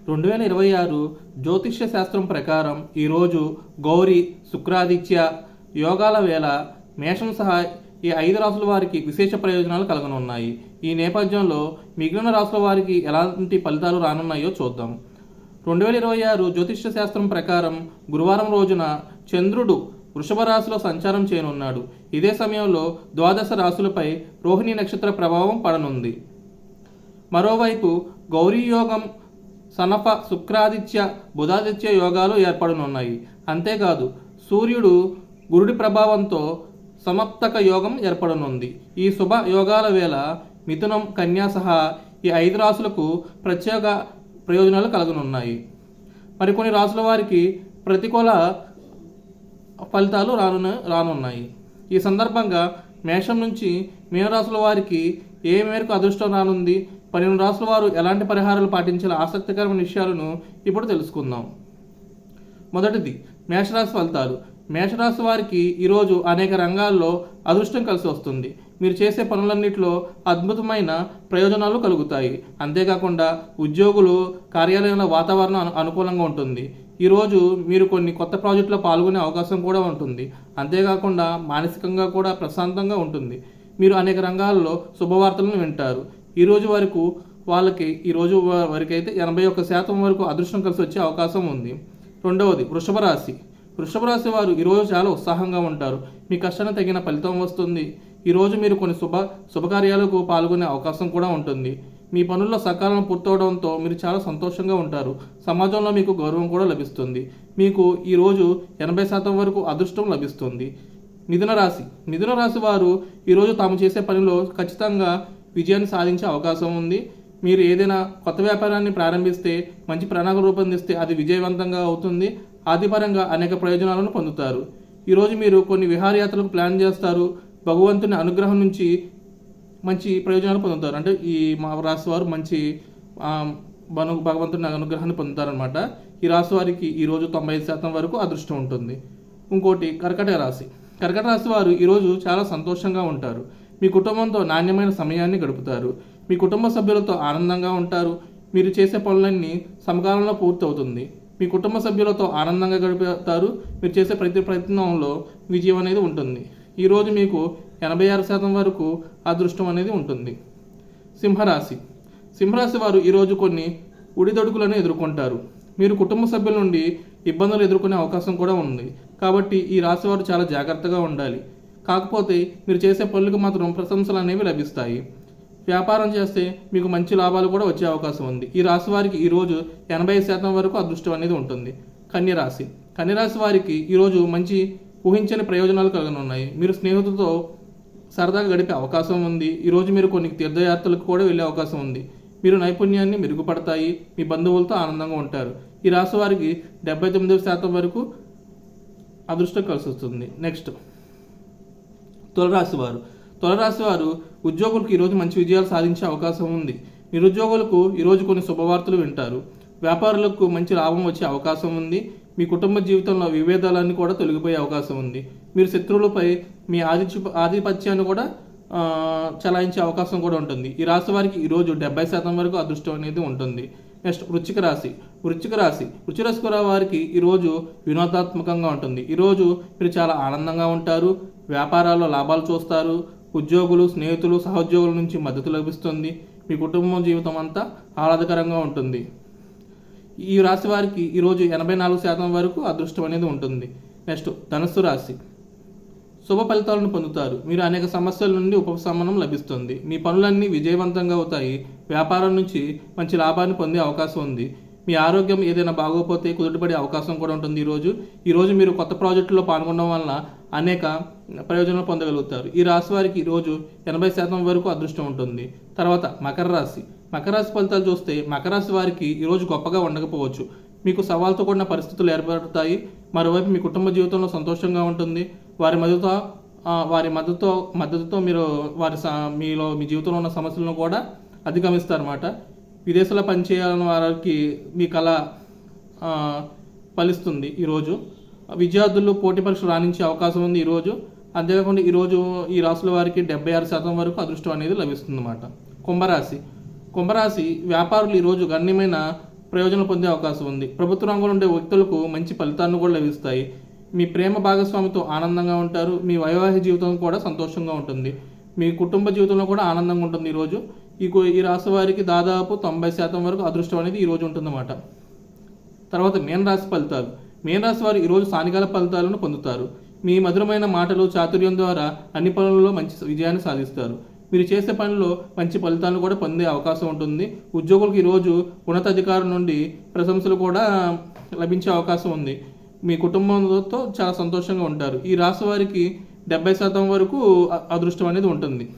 2026 జ్యోతిష్య శాస్త్రం ప్రకారం ఈరోజు గౌరీ శుక్రాదిత్య యోగాల వేళ మేషం సహా ఈ 5 రాసుల వారికి విశేష ప్రయోజనాలు కలగనున్నాయి. ఈ నేపథ్యంలో మిగిలిన రాసుల వారికి ఎలాంటి ఫలితాలు రానున్నాయో చూద్దాం. 2026 జ్యోతిష్య శాస్త్రం ప్రకారం గురువారం రోజున చంద్రుడు వృషభ రాశిలో సంచారం చేయనున్నాడు. ఇదే సమయంలో ద్వాదశ రాశులపై రోహిణి నక్షత్ర ప్రభావం పడనుంది. మరోవైపు గౌరీ యోగం, సనఫ, శుక్రాదిత్య, బుధాదిత్య యోగాలు ఏర్పడనున్నాయి. అంతేకాదు సూర్యుడు గురుడి ప్రభావంతో సమప్తక యోగం ఏర్పడనుంది. ఈ శుభ యోగాల వేళ మిథునం, కన్యా సహా ఈ 5 రాశులకు ప్రత్యేక ప్రయోజనాలు కలగనున్నాయి. మరికొన్ని రాశుల వారికి ప్రతికూల ఫలితాలు రానున్నాయి. ఈ సందర్భంగా మేషం నుంచి మీనరాశుల వారికి ఏ మేరకు అదృష్టం రానుంది, 12 రాశుల వారు ఎలాంటి పరిహారాలు పాటించాల ఆసక్తికరమైన విషయాలను ఇప్పుడు తెలుసుకుందాం. మొదటిది మేషరాశి ఫలితాలు. మేషరాశి వారికి ఈరోజు అనేక రంగాల్లో అదృష్టం కలిసి వస్తుంది. మీరు చేసే పనులన్నింటిలో అద్భుతమైన ప్రయోజనాలు కలుగుతాయి. అంతేకాకుండా ఉద్యోగులు, కార్యాలయంలో వాతావరణం అనుకూలంగా ఉంటుంది. ఈరోజు మీరు కొన్ని కొత్త ప్రాజెక్టులో పాల్గొనే అవకాశం కూడా ఉంటుంది. అంతేకాకుండా మానసికంగా కూడా ప్రశాంతంగా ఉంటుంది. మీరు అనేక రంగాల్లో శుభవార్తలను వింటారు. ఈరోజు వరకు వరకైతే 81% వరకు అదృష్టం కలిసి వచ్చే అవకాశం ఉంది. రెండవది వృషభ రాశి. వృషభ రాశి వారు ఈరోజు చాలా ఉత్సాహంగా ఉంటారు. మీ కష్టానికి తగిన ఫలితం వస్తుంది. ఈరోజు మీరు కొన్ని శుభకార్యాలకు పాల్గొనే అవకాశం కూడా ఉంటుంది. మీ పనుల్లో సకాలం పూర్తవడంతో మీరు చాలా సంతోషంగా ఉంటారు. సమాజంలో మీకు గౌరవం కూడా లభిస్తుంది. మీకు ఈరోజు 80% వరకు అదృష్టం లభిస్తుంది. మిథున రాశి. మిథున రాశి వారు ఈరోజు తాము చేసే పనిలో ఖచ్చితంగా విజయాన్ని సాధించే అవకాశం ఉంది. మీరు ఏదైనా కొత్త వ్యాపారాన్ని ప్రారంభిస్తే, మంచి ప్రణాళిక రూపొందిస్తే అది విజయవంతంగా అవుతుంది. ఆర్థికపరంగా అనేక ప్రయోజనాలను పొందుతారు. ఈరోజు మీరు కొన్ని విహారయాత్రలకు ప్లాన్ చేస్తారు. భగవంతుని అనుగ్రహం నుంచి మంచి ప్రయోజనాలు పొందుతారు. అంటే ఈ మా రాశి వారు మంచి భగవంతుని అనుగ్రహాన్ని పొందుతారనమాట. ఈ రాశి వారికి ఈరోజు 95% వరకు అదృష్టం ఉంటుంది. ఇంకోటి కర్కట రాశి. కర్కట రాశి వారు ఈరోజు చాలా సంతోషంగా ఉంటారు. మీ కుటుంబంతో నాణ్యమైన సమయాన్ని గడుపుతారు. మీ కుటుంబ సభ్యులతో ఆనందంగా ఉంటారు. మీరు చేసే పనులన్నీ సమకాలంలో పూర్తవుతుంది. మీ కుటుంబ సభ్యులతో ఆనందంగా గడుపుతారు. మీరు చేసే ప్రతి ప్రయత్నంలో విజయం అనేది ఉంటుంది. ఈరోజు మీకు 86% వరకు అదృష్టం అనేది ఉంటుంది. సింహరాశి. సింహరాశి వారు ఈరోజు కొన్ని ఒడిదొడుకులను ఎదుర్కొంటారు. మీరు కుటుంబ సభ్యుల నుండి ఇబ్బందులు ఎదుర్కొనే అవకాశం కూడా ఉంది. కాబట్టి ఈ రాశి వారు చాలా జాగ్రత్తగా ఉండాలి. కాకపోతే మీరు చేసే పనులకు మాత్రం ప్రశంసలు అనేవి లభిస్తాయి. వ్యాపారం చేస్తే మీకు మంచి లాభాలు కూడా వచ్చే అవకాశం ఉంది. ఈ రాశి వారికి ఈరోజు 80% వరకు అదృష్టం అనేది ఉంటుంది. కన్యరాశి. కన్యరాశి వారికి ఈరోజు మంచి ఊహించని ప్రయోజనాలు కలగనున్నాయి. మీరు స్నేహితులతో సరదాగా గడిపే అవకాశం ఉంది. ఈరోజు మీరు కొన్ని తీర్థయాత్రలకు కూడా వెళ్ళే అవకాశం ఉంది. మీరు నైపుణ్యాన్ని మెరుగుపడతాయి. మీ బంధువులతో ఆనందంగా ఉంటారు. ఈ రాశి వారికి 79% వరకు అదృష్టం కలిసి వస్తుంది. నెక్స్ట్ తులరాశి వారు. తులరాశి వారు ఉద్యోగులకు ఈరోజు మంచి విజయాలు సాధించే అవకాశం ఉంది. నిరుద్యోగులకు ఈరోజు కొన్ని శుభవార్తలు వింటారు. వ్యాపారులకు మంచి లాభం వచ్చే అవకాశం ఉంది. మీ కుటుంబ జీవితంలో విభేదాలన్నీ కూడా తొలగిపోయే అవకాశం ఉంది. మీరు శత్రువులపై మీ ఆధిపత్యాన్ని కూడా చలాయించే అవకాశం కూడా ఉంటుంది. ఈ రాశి వారికి ఈరోజు 70% వరకు అదృష్టం అనేది ఉంటుంది. నెక్స్ట్ వృశ్చిక రాశి. వృశ్చిక రాశి వారికి ఈరోజు వినోదాత్మకంగా ఉంటుంది. ఈరోజు మీరు చాలా ఆనందంగా ఉంటారు. వ్యాపారాల్లో లాభాలు చూస్తారు. ఉద్యోగులు, స్నేహితులు, సహోద్యోగుల నుంచి మద్దతు లభిస్తుంది. మీ కుటుంబం జీవితం అంతా ఆహ్లాదకరంగా ఉంటుంది. ఈ రాశి వారికి ఈరోజు 84% వరకు అదృష్టం అనేది ఉంటుంది. నెక్స్ట్ ధనుస్సు రాశి. శుభ ఫలితాలను పొందుతారు. మీరు అనేక సమస్యల నుండి ఉపశమనం లభిస్తుంది. మీ పనులన్నీ విజయవంతంగా అవుతాయి. వ్యాపారం నుంచి మంచి లాభాన్ని పొందే అవకాశం ఉంది. మీ ఆరోగ్యం ఏదైనా బాగోపోతే కుదుటపడే అవకాశం కూడా ఉంటుంది. ఈరోజు మీరు కొత్త ప్రాజెక్టులో పాల్గొనడం వలన అనేక ప్రయోజనాలు పొందగలుగుతారు. ఈ రాశి వారికి ఈరోజు 80% వరకు అదృష్టం ఉంటుంది. తర్వాత మకర రాశి. మకర రాశి ఫలితాలు చూస్తే మకర రాశి వారికి ఈరోజు గొప్పగా ఉండకపోవచ్చు. మీకు సవాల్తో కూడిన పరిస్థితులు ఏర్పడతాయి. మరోవైపు మీ కుటుంబ జీవితంలో సంతోషంగా ఉంటుంది. వారి మద్దతుతో మీరు మీ జీవితంలో ఉన్న సమస్యలను కూడా అధిగమిస్తారన్నమాట. విదేశాల్లో పనిచేయాలని వారికి మీ కళ ఫలిస్తుంది. ఈరోజు విద్యార్థులు పోటీ పరీక్షలు రాణించే అవకాశం ఉంది ఈరోజు. అంతేకాకుండా ఈరోజు ఈ రాశుల వారికి 76% వరకు అదృష్టం అనేది లభిస్తుంది అన్నమాట. కుంభరాశి వ్యాపారులు ఈరోజు గణనీయమైన ప్రయోజనం పొందే అవకాశం ఉంది. ప్రభుత్వ రంగంలో ఉండే వ్యక్తులకు మంచి ఫలితాలను కూడా లభిస్తాయి. మీ ప్రేమ భాగస్వామితో ఆనందంగా ఉంటారు. మీ వైవాహిక జీవితం కూడా సంతోషంగా ఉంటుంది. మీ కుటుంబ జీవితంలో కూడా ఆనందంగా ఉంటుంది ఈరోజు. ఈ రాశి వారికి దాదాపు 90% వరకు అదృష్టం అనేది ఈరోజు ఉంటుందన్నమాట. తర్వాత మీనరాశి ఫలితాలు. మీనరాశి వారు ఈరోజు సానుకూల ఫలితాలను పొందుతారు. మీ మధురమైన మాటలు చాతుర్యం ద్వారా అన్ని పనులలో మంచి విజయాన్ని సాధిస్తారు. మీరు చేసే పనిలో మంచి ఫలితాలను కూడా పొందే అవకాశం ఉంటుంది. ఉద్యోగులకు ఈరోజు ఉన్నతాధికారుల నుండి ప్రశంసలు కూడా లభించే అవకాశం ఉంది. మీ కుటుంబంతో చాలా సంతోషంగా ఉంటారు. ఈ రాశి వారికి 70% వరకు అదృష్టం అనేది ఉంటుంది.